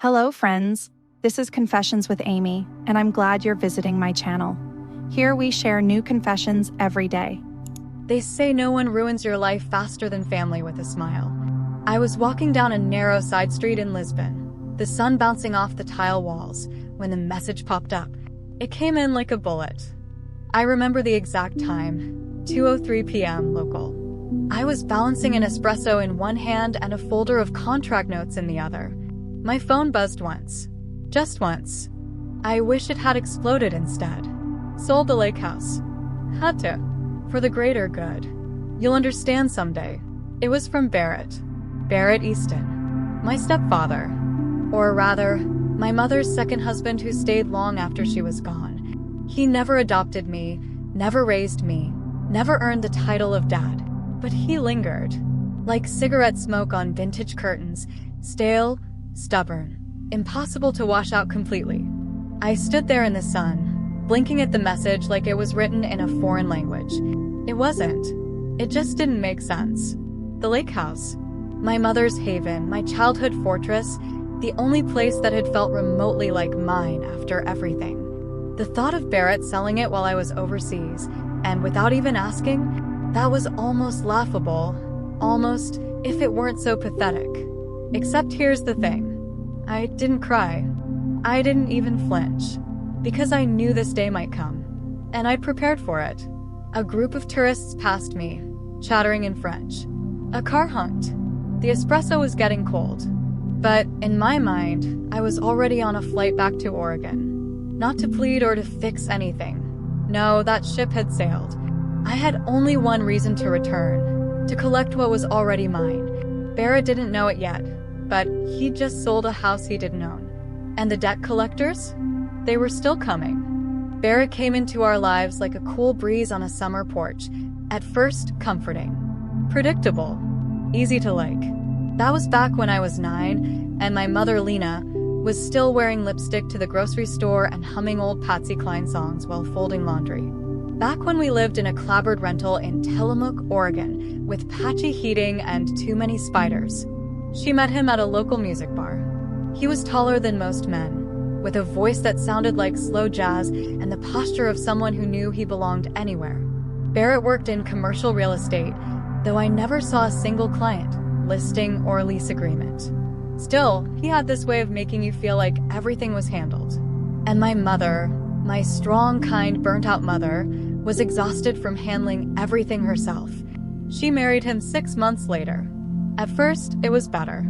Hello, friends. This is Confessions with Amy, and I'm glad you're visiting my channel. Here we share new confessions every day. They say no one ruins your life faster than family with a smile. I was walking down a narrow side street in Lisbon, the sun bouncing off the tile walls, when the message popped up. It came in like a bullet. I remember the exact time, 2:03 p.m. local. I was balancing an espresso in one hand and a folder of contract notes in the other. My phone buzzed once. Just once. I wish it had exploded instead. Sold the lake house. Had to. For the greater good. You'll understand someday. It was from Barrett. Barrett Easton. My stepfather. Or rather, my mother's second husband who stayed long after she was gone. He never adopted me, never raised me, never earned the title of dad. But he lingered. Like cigarette smoke on vintage curtains, stale, stubborn, impossible to wash out completely. I stood there in the sun, blinking at the message like it was written in a foreign language. It wasn't. It just didn't make sense. The lake house. My mother's haven, my childhood fortress, the only place that had felt remotely like mine after everything. The thought of Barrett selling it while I was overseas, and without even asking, that was almost laughable. Almost, if it weren't so pathetic. Except here's the thing. I didn't cry. I didn't even flinch. Because I knew this day might come. And I'd prepared for it. A group of tourists passed me, chattering in French. A car honked. The espresso was getting cold. But in my mind, I was already on a flight back to Oregon. Not to plead or to fix anything. No, that ship had sailed. I had only one reason to return. To collect what was already mine. Barrett didn't know it yet. But he'd just sold a house he didn't own. And the debt collectors? They were still coming. Barrett came into our lives like a cool breeze on a summer porch. At first, comforting. Predictable. Easy to like. That was back when I was 9, and my mother, Lena, was still wearing lipstick to the grocery store and humming old Patsy Cline songs while folding laundry. Back when we lived in a clapboard rental in Tillamook, Oregon, with patchy heating and too many spiders. She met him at a local music bar. He was taller than most men, with a voice that sounded like slow jazz and the posture of someone who knew he belonged anywhere. Barrett worked in commercial real estate, though I never saw a single client, listing, or lease agreement. Still, he had this way of making you feel like everything was handled. And my mother, my strong, kind, burnt-out mother, was exhausted from handling everything herself. She married him 6 months later. At first, it was better.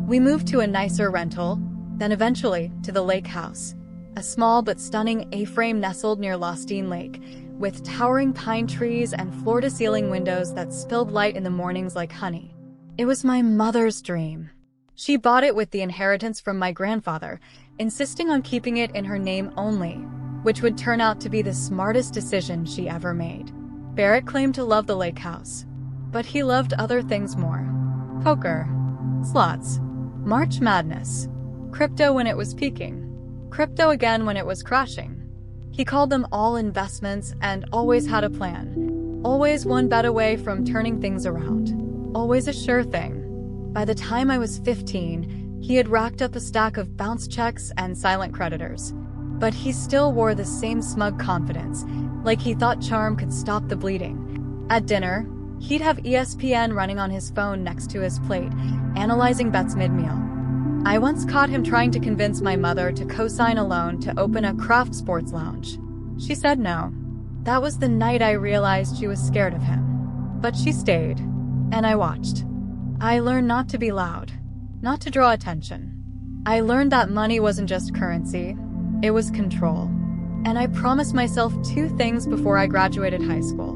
We moved to a nicer rental, then eventually to the lake house, a small but stunning A-frame nestled near Lostine Lake, with towering pine trees and floor-to-ceiling windows that spilled light in the mornings like honey. It was my mother's dream. She bought it with the inheritance from my grandfather, insisting on keeping it in her name only, which would turn out to be the smartest decision she ever made. Barrett claimed to love the lake house, but he loved other things more. Poker, slots, March Madness, crypto when it was peaking, crypto again when it was crashing. He called them all investments and always had a plan. Always one bet away from turning things around. Always a sure thing. By the time I was 15, he had racked up a stack of bounce checks and silent creditors. But he still wore the same smug confidence, like he thought charm could stop the bleeding. At dinner, he'd have ESPN running on his phone next to his plate, analyzing bets mid-meal. I once caught him trying to convince my mother to co-sign a loan to open a craft sports lounge. She said no. That was the night I realized she was scared of him. But she stayed, and I watched. I learned not to be loud, not to draw attention. I learned that money wasn't just currency, it was control. And I promised myself 2 things before I graduated high school.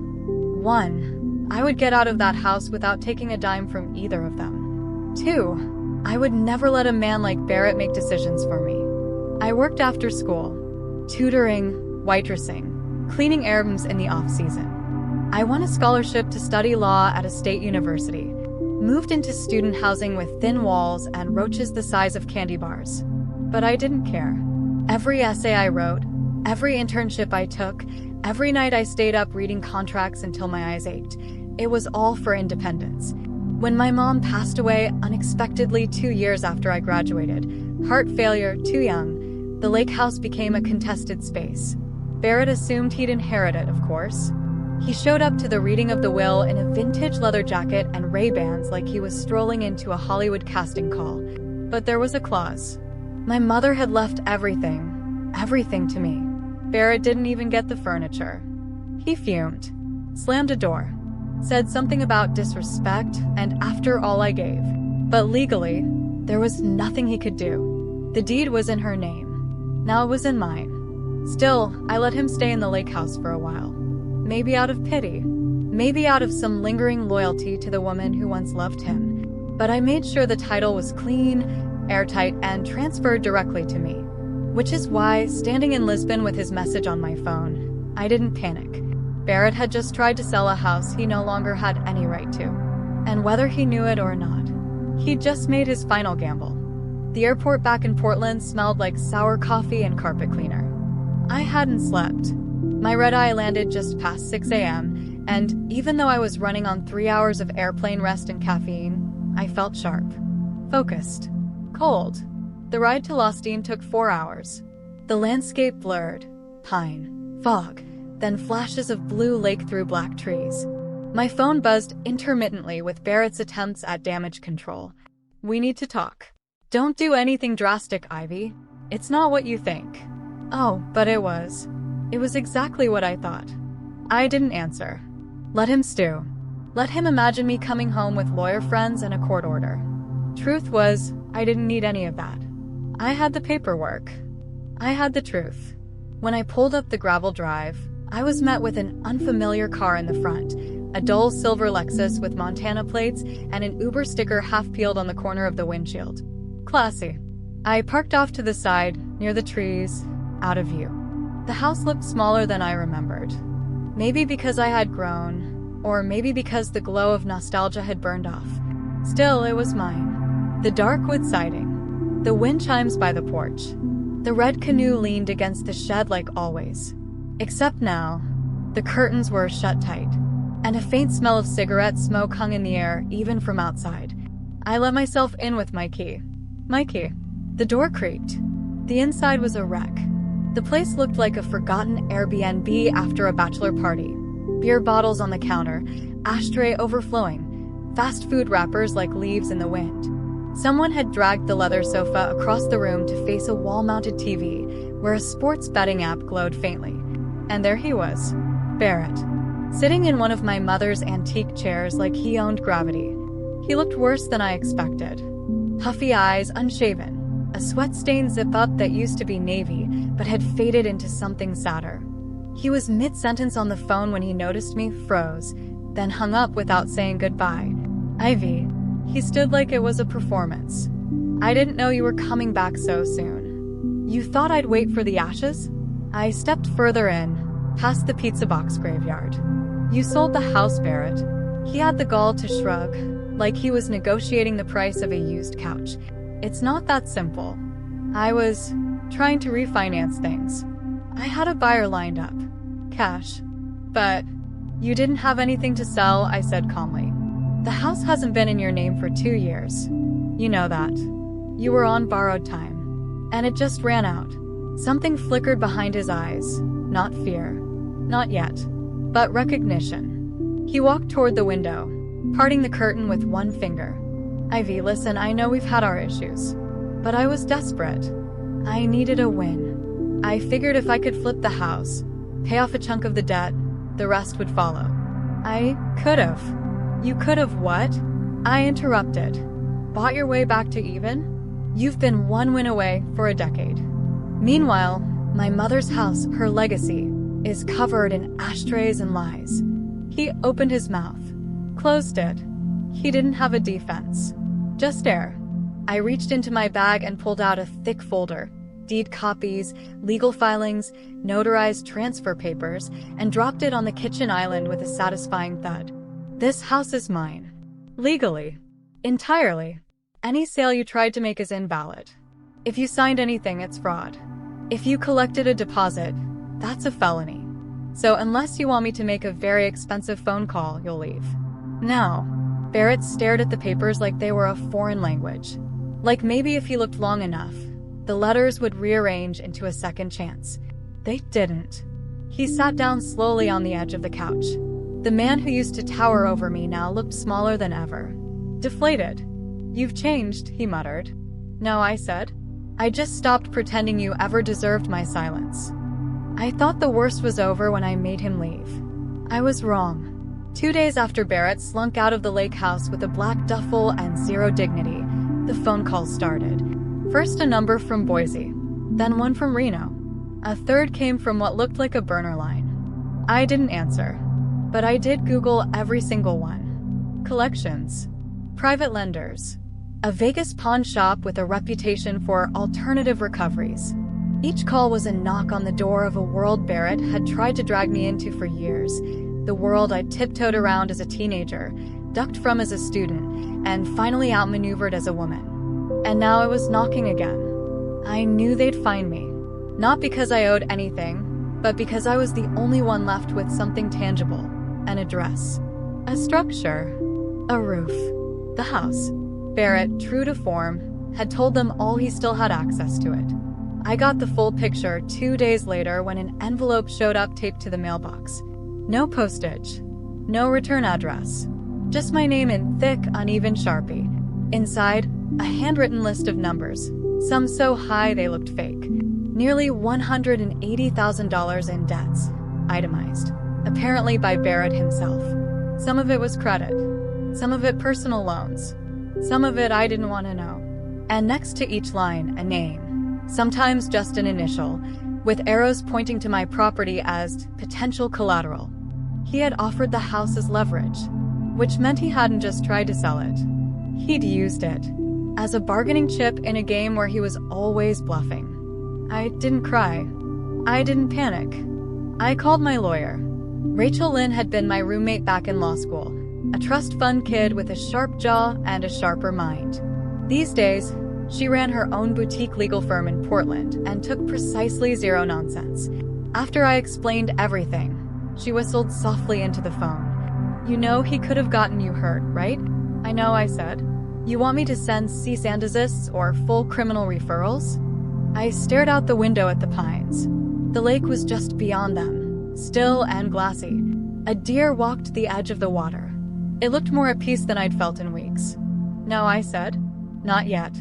1, I would get out of that house without taking a dime from either of them. 2, I would never let a man like Barrett make decisions for me. I worked after school, tutoring, waitressing, cleaning errands in the off-season. I won a scholarship to study law at a state university, moved into student housing with thin walls and roaches the size of candy bars. But I didn't care. Every essay I wrote, every internship I took, every night I stayed up reading contracts until my eyes ached. It was all for independence. When my mom passed away unexpectedly 2 years after I graduated, Heart failure, too young. The lake house became a contested space. Barrett assumed he'd inherit it, of course. He showed up to the reading of the will in a vintage leather jacket and Ray-Bans like he was strolling into a Hollywood casting call. But there was a clause. My mother had left everything to me. Barrett didn't even get the furniture. He fumed, slammed a door, said something about disrespect and after all I gave. But legally, there was nothing he could do. The deed was in her name. Now it was in mine. Still, I let him stay in the lake house for a while. Maybe out of pity. Maybe out of some lingering loyalty to the woman who once loved him. But I made sure the title was clean, airtight, and transferred directly to me. Which is why, standing in Lisbon with his message on my phone, I didn't panic. Barrett had just tried to sell a house he no longer had any right to. And whether he knew it or not, he'd just made his final gamble. The airport back in Portland smelled like sour coffee and carpet cleaner. I hadn't slept. My red eye landed just past 6 a.m., and even though I was running on 3 hours of airplane rest and caffeine, I felt sharp, focused, cold. The ride to Lostine took 4 hours. The landscape blurred, pine, fog, then flashes of blue lake through black trees. My phone buzzed intermittently with Barrett's attempts at damage control. We need to talk. Don't do anything drastic, Ivy. It's not what you think. Oh, but it was. It was exactly what I thought. I didn't answer. Let him stew. Let him imagine me coming home with lawyer friends and a court order. Truth was, I didn't need any of that. I had the paperwork. I had the truth. When I pulled up the gravel drive, I was met with an unfamiliar car in the front, a dull silver Lexus with Montana plates and an Uber sticker half peeled on the corner of the windshield. Classy. I parked off to the side, near the trees, out of view. The house looked smaller than I remembered. Maybe because I had grown, or maybe because the glow of nostalgia had burned off. Still, it was mine. The dark wood siding, the wind chimes by the porch. The red canoe leaned against the shed like always. Except now, the curtains were shut tight, and a faint smell of cigarette smoke hung in the air even from outside. I let myself in with my key. My key. The door creaked. The inside was a wreck. The place looked like a forgotten Airbnb after a bachelor party. Beer bottles on the counter, ashtray overflowing, fast food wrappers like leaves in the wind. Someone had dragged the leather sofa across the room to face a wall-mounted TV where a sports betting app glowed faintly. And there he was, Barrett, sitting in one of my mother's antique chairs like he owned gravity. He looked worse than I expected. Puffy eyes, unshaven, a sweat-stained zip-up that used to be navy but had faded into something sadder. He was mid-sentence on the phone when he noticed me, froze, then hung up without saying goodbye. Ivy. He stood like it was a performance. I didn't know you were coming back so soon. You thought I'd wait for the ashes? I stepped further in, past the pizza box graveyard. You sold the house, Barrett. He had the gall to shrug, like he was negotiating the price of a used couch. It's not that simple. I was trying to refinance things. I had a buyer lined up. Cash. But you didn't have anything to sell, I said calmly. The house hasn't been in your name for 2 years. You know that. You were on borrowed time. And it just ran out. Something flickered behind his eyes. Not fear. Not yet. But recognition. He walked toward the window, parting the curtain with one finger. Ivy, listen, I know we've had our issues. But I was desperate. I needed a win. I figured if I could flip the house, pay off a chunk of the debt, the rest would follow. I could have. You could have what? I interrupted. Bought your way back to even? You've been one win away for a decade. Meanwhile, my mother's house, her legacy, is covered in ashtrays and lies. He opened his mouth, closed it. He didn't have a defense. Just air. I reached into my bag and pulled out a thick folder, deed copies, legal filings, notarized transfer papers, and dropped it on the kitchen island with a satisfying thud. This house is mine. Legally. Entirely. Any sale you tried to make is invalid. If you signed anything, it's fraud. If you collected a deposit, that's a felony. So unless you want me to make a very expensive phone call, you'll leave. Now, Barrett stared at the papers like they were a foreign language. Like maybe if he looked long enough, The letters would rearrange into a second chance. They didn't. He sat down slowly on the edge of the couch. The man who used to tower over me now looked smaller than ever. Deflated. "You've changed," he muttered. "No," I said. "I just stopped pretending you ever deserved my silence." I thought the worst was over when I made him leave. I was wrong. 2 days after Barrett slunk out of the lake house with a black duffel and zero dignity, the phone calls started. First a number from Boise, then one from Reno. A third came from what looked like a burner line. I didn't answer, but I did Google every single one. Collections, private lenders, a Vegas pawn shop with a reputation for alternative recoveries. Each call was a knock on the door of a world Barrett had tried to drag me into for years, the world I tiptoed around as a teenager, ducked from as a student, and finally outmaneuvered as a woman. And now it was knocking again. I knew they'd find me, not because I owed anything, but because I was the only one left with something tangible, an address, a structure, a roof, the house. Barrett, true to form, had told them all he still had access to it. I got the full picture 2 days later when an envelope showed up taped to the mailbox. No postage, no return address, just my name in thick, uneven Sharpie. Inside, a handwritten list of numbers, some so high they looked fake. Nearly $180,000 in debts, itemized, apparently by Barrett himself. Some of it was credit, some of it personal loans, some of it I didn't want to know. And next to each line, a name, sometimes just an initial, with arrows pointing to my property as potential collateral. He had offered the house as leverage, which meant he hadn't just tried to sell it. He'd used it as a bargaining chip in a game where he was always bluffing. I didn't cry. I didn't panic. I called my lawyer. Rachel Lynn had been my roommate back in law school, a trust fund kid with a sharp jaw and a sharper mind. These days, she ran her own boutique legal firm in Portland and took precisely zero nonsense. After I explained everything, she whistled softly into the phone. "You know he could have gotten you hurt, right?" "I know," I said. "You want me to send cease and desists or full criminal referrals?" I stared out the window at the pines. The lake was just beyond them, still and glassy. A deer walked the edge of the water. It looked more at peace than I'd felt in weeks. "No," I said. "Not yet.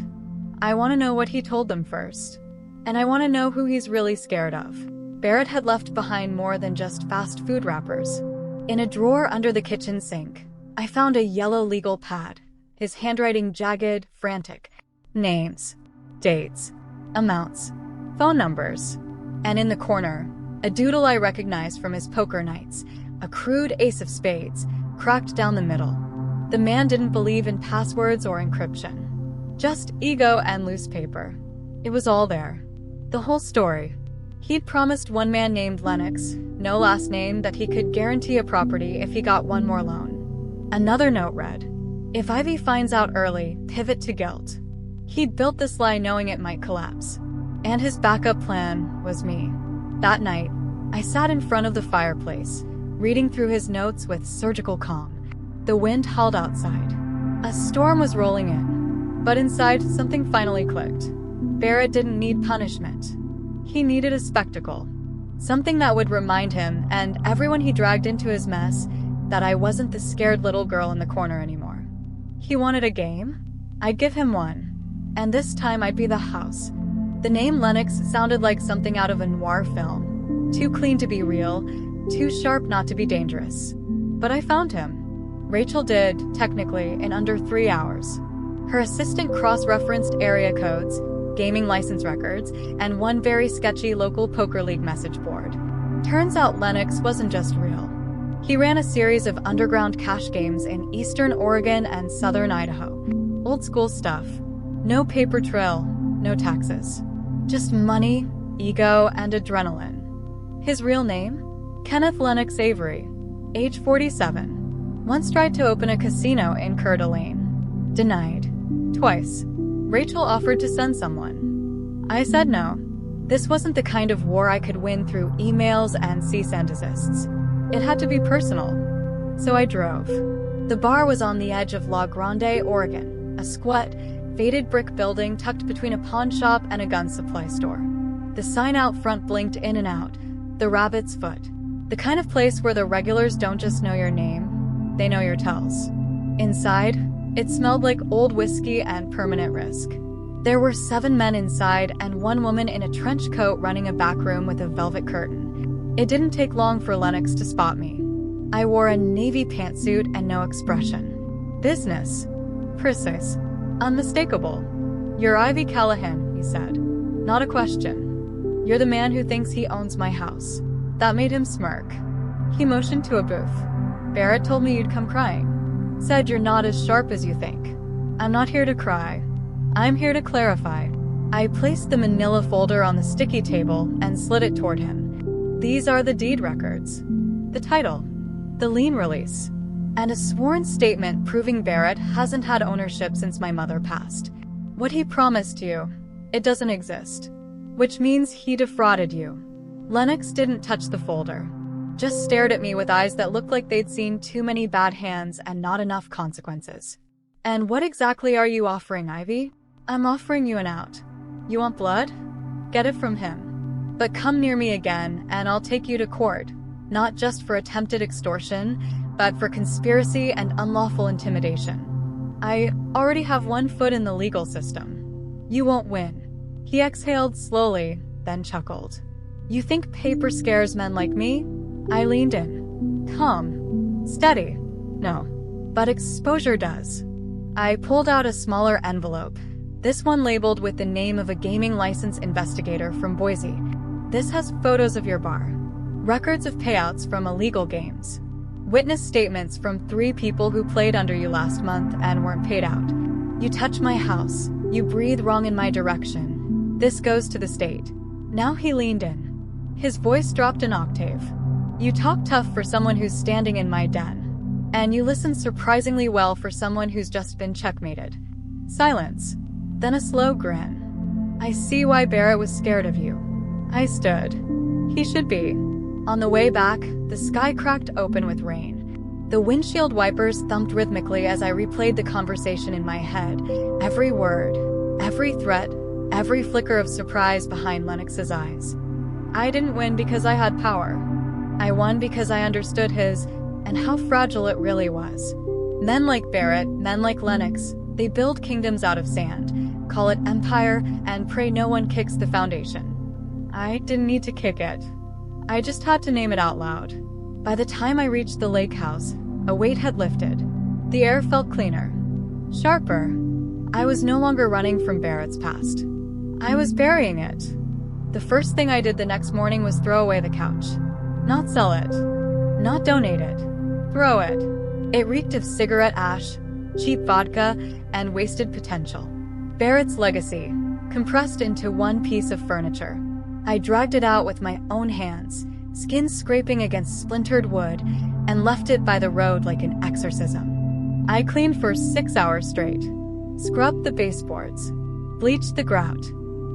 I want to know what he told them first. And I want to know who he's really scared of." Barrett had left behind more than just fast food wrappers. In a drawer under the kitchen sink, I found a yellow legal pad, his handwriting jagged, frantic. Names, dates, amounts, phone numbers. And in the corner, a doodle I recognized from his poker nights, a crude ace of spades, cracked down the middle. The man didn't believe in passwords or encryption. Just ego and loose paper. It was all there. The whole story. He'd promised one man named Lennox, no last name, that he could guarantee a property if he got one more loan. Another note read, "If Ivy finds out early, pivot to guilt." He'd built this lie knowing it might collapse. And his backup plan was me. That night, I sat in front of the fireplace, reading through his notes with surgical calm. The wind howled outside. A storm was rolling in. But inside, something finally clicked. Barrett didn't need punishment. He needed a spectacle. Something that would remind him, and everyone he dragged into his mess, that I wasn't the scared little girl in the corner anymore. He wanted a game? I'd give him one. And this time I'd be the house. The name Lennox sounded like something out of a noir film. Too clean to be real, too sharp not to be dangerous. But I found him. Rachel did, technically, in under 3 hours. Her assistant cross-referenced area codes, gaming license records, and one very sketchy local poker league message board. Turns out Lennox wasn't just real. He ran a series of underground cash games in eastern Oregon and southern Idaho. Old school stuff. No paper trail, no taxes. Just money, ego, and adrenaline. His real name? Kenneth Lennox Avery, age 47. Once tried to open a casino in Coeur d'Alene. Denied. Twice. Rachel offered to send someone. I said no. This wasn't the kind of war I could win through emails and cease and desists. It had to be personal. So I drove. The bar was on the edge of La Grande, Oregon, a squat, Faded brick building tucked between a pawn shop and a gun supply store. The sign out front blinked in and out. The Rabbit's Foot. The kind of place where the regulars don't just know your name, they know your tells. Inside, it smelled like old whiskey and permanent risk. There were 7 men inside and 1 woman in a trench coat running a back room with a velvet curtain. It didn't take long for Lennox to spot me. I wore a navy pantsuit and no expression. Business. Precise. Unmistakable. "You're Ivy Callahan," he said. "Not a question. You're the man who thinks he owns my house." That made him smirk. He motioned to a booth. "Barrett told me you'd come crying. Said you're not as sharp as you think." "I'm not here to cry. I'm here to clarify." I placed the manila folder on the sticky table and slid it toward him. "These are the deed records. The title. The lien release. And a sworn statement proving Barrett hasn't had ownership since my mother passed. What he promised you, it doesn't exist. Which means he defrauded you." Lennox didn't touch the folder, just stared at me with eyes that looked like they'd seen too many bad hands and not enough consequences. "And what exactly are you offering, Ivy?" "I'm offering you an out. You want blood? Get it from him. But come near me again and I'll take you to court, not just for attempted extortion, but for conspiracy and unlawful intimidation. I already have 1 foot in the legal system. You won't win." He exhaled slowly, then chuckled. "You think paper scares men like me?" I leaned in. "Calm. Steady. No. But exposure does." I pulled out a smaller envelope, this one labeled with the name of a gaming license investigator from Boise. "This has photos of your bar, records of payouts from illegal games, witness statements from 3 people who played under you last month and weren't paid out. You touch my house, you breathe wrong in my direction. This goes to the state." Now he leaned in. His voice dropped an octave. "You talk tough for someone who's standing in my den. And you listen surprisingly well for someone who's just been checkmated." Silence. Then a slow grin. "I see why Barrett was scared of you." I stood. He should be. On the way back, the sky cracked open with rain. The windshield wipers thumped rhythmically as I replayed the conversation in my head. Every word, every threat, every flicker of surprise behind Lennox's eyes. I didn't win because I had power. I won because I understood his, and how fragile it really was. Men like Barrett, men like Lennox, they build kingdoms out of sand, call it empire, and pray no one kicks the foundation. I didn't need to kick it. I just had to name it out loud. By the time I reached the lake house, a weight had lifted. The air felt cleaner, sharper. I was no longer running from Barrett's past. I was burying it. The first thing I did the next morning was throw away the couch. Not sell it. Not donate it. Throw it. It reeked of cigarette ash, cheap vodka, and wasted potential. Barrett's legacy, compressed into 1 piece of furniture. I dragged it out with my own hands, skin scraping against splintered wood, and left it by the road like an exorcism. I cleaned for 6 hours straight, scrubbed the baseboards, bleached the grout,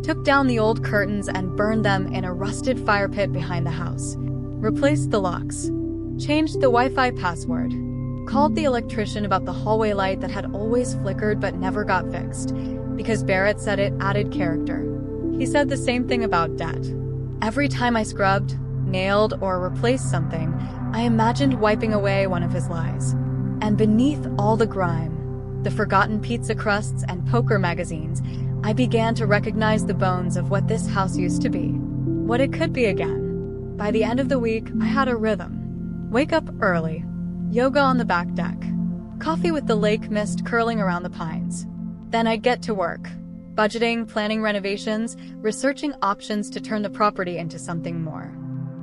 took down the old curtains and burned them in a rusted fire pit behind the house, replaced the locks, changed the Wi-Fi password, called the electrician about the hallway light that had always flickered but never got fixed, because Barrett said it added character. He said the same thing about debt. Every time I scrubbed, nailed, or replaced something, I imagined wiping away one of his lies. And beneath all the grime, the forgotten pizza crusts and poker magazines, I began to recognize the bones of what this house used to be, what it could be again. By the end of the week, I had a rhythm. Wake up early, yoga on the back deck, coffee with the lake mist curling around the pines. Then I'd get to work, budgeting, planning renovations, researching options to turn the property into something more.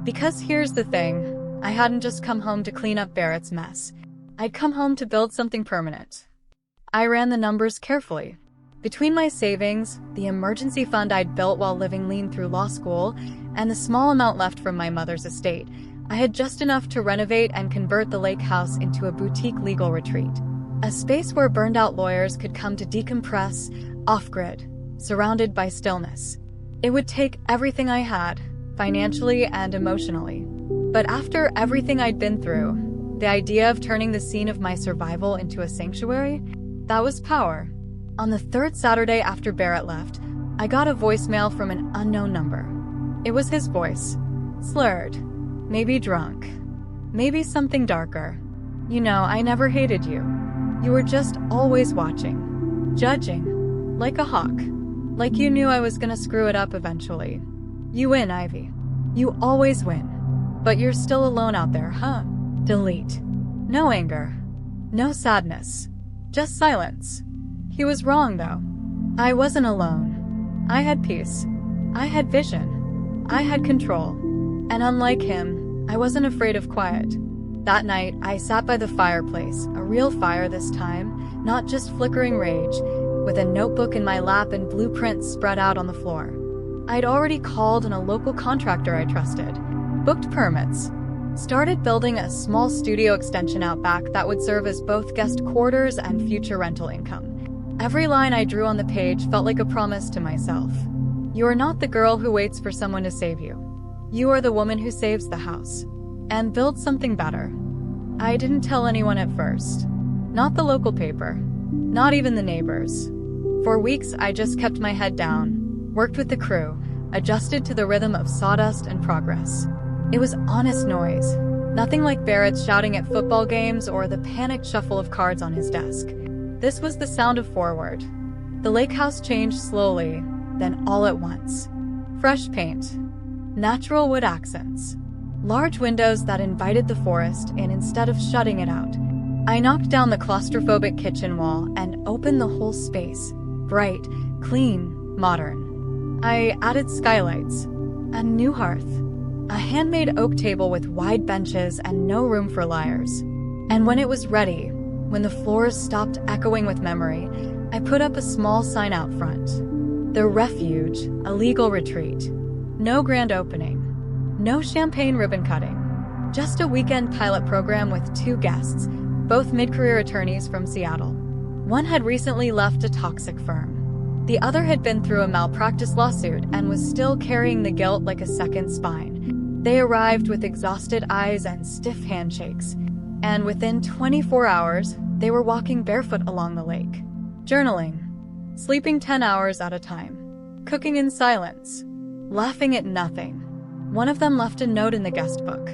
Because here's the thing, I hadn't just come home to clean up Barrett's mess. I'd come home to build something permanent. I ran the numbers carefully. Between my savings, the emergency fund I'd built while living lean through law school, and the small amount left from my mother's estate, I had just enough to renovate and convert the lake house into a boutique legal retreat. A space where burned-out lawyers could come to decompress, off-grid, surrounded by stillness. It would take everything I had, financially and emotionally. But after everything I'd been through, the idea of turning the scene of my survival into a sanctuary, that was power. On the third Saturday after Barrett left, I got a voicemail from an unknown number. It was his voice. Slurred. Maybe drunk. Maybe something darker. You know, I never hated you. You were just always watching. Judging. Like a hawk. Like you knew I was gonna screw it up eventually. You win, Ivy. You always win. But you're still alone out there, huh? Delete. No anger. No sadness. Just silence. He was wrong, though. I wasn't alone. I had peace. I had vision. I had control. And unlike him, I wasn't afraid of quiet. That night, I sat by the fireplace, a real fire this time, not just flickering rage, with a notebook in my lap and blueprints spread out on the floor. I'd already called on a local contractor I trusted, booked permits, started building a small studio extension out back that would serve as both guest quarters and future rental income. Every line I drew on the page felt like a promise to myself. You are not the girl who waits for someone to save you. You are the woman who saves the house and builds something better. I didn't tell anyone at first. Not the local paper. Not even the neighbors. For weeks, I just kept my head down, worked with the crew, adjusted to the rhythm of sawdust and progress. It was honest noise. Nothing like Barrett's shouting at football games or the panicked shuffle of cards on his desk. This was the sound of Forward. The lake house changed slowly, then all at once. Fresh paint. Natural wood accents. Large windows that invited the forest in instead of shutting it out. I knocked down the claustrophobic kitchen wall and opened the whole space. Bright, clean, modern. I added skylights. A new hearth. A handmade oak table with wide benches and no room for liars. And when it was ready, when the floors stopped echoing with memory, I put up a small sign out front. The Refuge, a legal retreat. No grand opening. No champagne ribbon cutting. Just a weekend pilot program with 2 guests, both mid-career attorneys from Seattle. One had recently left a toxic firm. The other had been through a malpractice lawsuit and was still carrying the guilt like a second spine. They arrived with exhausted eyes and stiff handshakes. And within 24 hours, they were walking barefoot along the lake. Journaling. Sleeping 10 hours at a time. Cooking in silence. Laughing at nothing. One of them left a note in the guest book.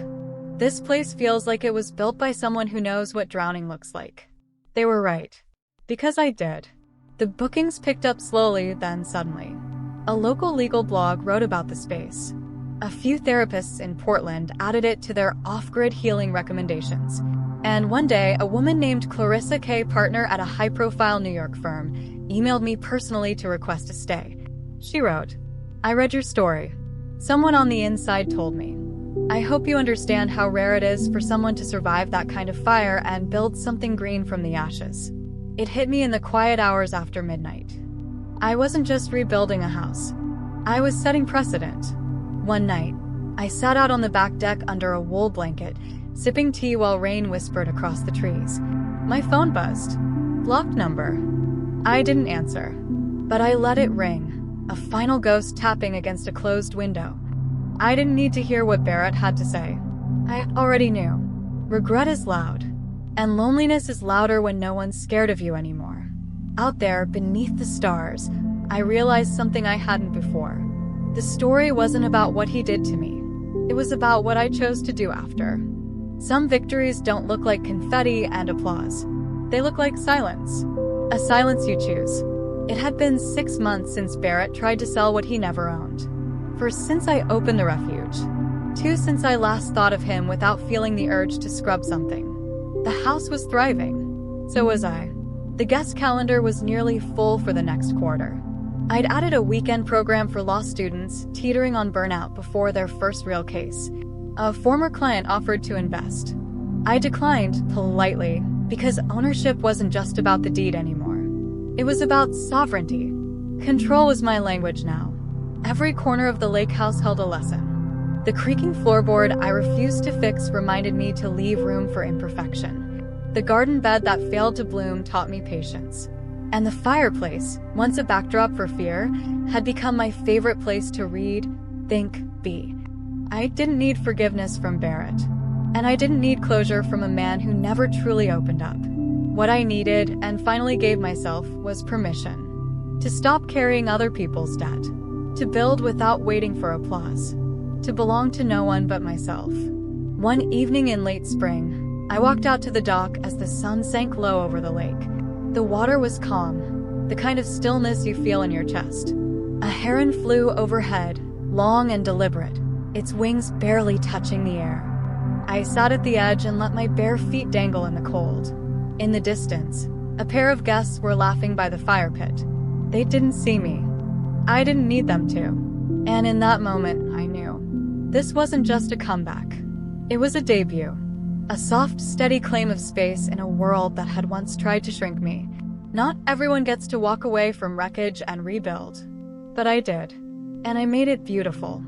This place feels like it was built by someone who knows what drowning looks like. They were right. Because I did. The bookings picked up slowly, then suddenly. A local legal blog wrote about the space. A few therapists in Portland added it to their off-grid healing recommendations. And one day, a woman named Clarissa K., partner at a high-profile New York firm, emailed me personally to request a stay. She wrote, "I read your story. Someone on the inside told me. I hope you understand how rare it is for someone to survive that kind of fire and build something green from the ashes." It hit me in the quiet hours after midnight. I wasn't just rebuilding a house. I was setting precedent. One night, I sat out on the back deck under a wool blanket, sipping tea while rain whispered across the trees. My phone buzzed. Blocked number. I didn't answer, but I let it ring, a final ghost tapping against a closed window. I didn't need to hear what Barrett had to say. I already knew. Regret is loud, and loneliness is louder when no one's scared of you anymore. Out there, beneath the stars, I realized something I hadn't before. The story wasn't about what he did to me. It was about what I chose to do after. Some victories don't look like confetti and applause. They look like silence. A silence you choose. It had been 6 months since Barrett tried to sell what he never owned. 1 since I opened the refuge. 2 since I last thought of him without feeling the urge to scrub something. The house was thriving. So was I. The guest calendar was nearly full for the next quarter. I'd added a weekend program for law students teetering on burnout before their first real case. A former client offered to invest. I declined, politely, because ownership wasn't just about the deed anymore. It was about sovereignty. Control was my language now. Every corner of the lake house held a lesson. The creaking floorboard I refused to fix reminded me to leave room for imperfection. The garden bed that failed to bloom taught me patience. And the fireplace, once a backdrop for fear, had become my favorite place to read, think, be. I didn't need forgiveness from Barrett. And I didn't need closure from a man who never truly opened up. What I needed, and finally gave myself, was permission. To stop carrying other people's debt. To build without waiting for applause. To belong to no one but myself. One evening in late spring, I walked out to the dock as the sun sank low over the lake. The water was calm, the kind of stillness you feel in your chest. A heron flew overhead, long and deliberate, its wings barely touching the air. I sat at the edge and let my bare feet dangle in the cold. In the distance, a pair of guests were laughing by the fire pit. They didn't see me. I didn't need them to. And in that moment, I knew. This wasn't just a comeback. It was a debut. A soft, steady claim of space in a world that had once tried to shrink me. Not everyone gets to walk away from wreckage and rebuild. But I did. And I made it beautiful.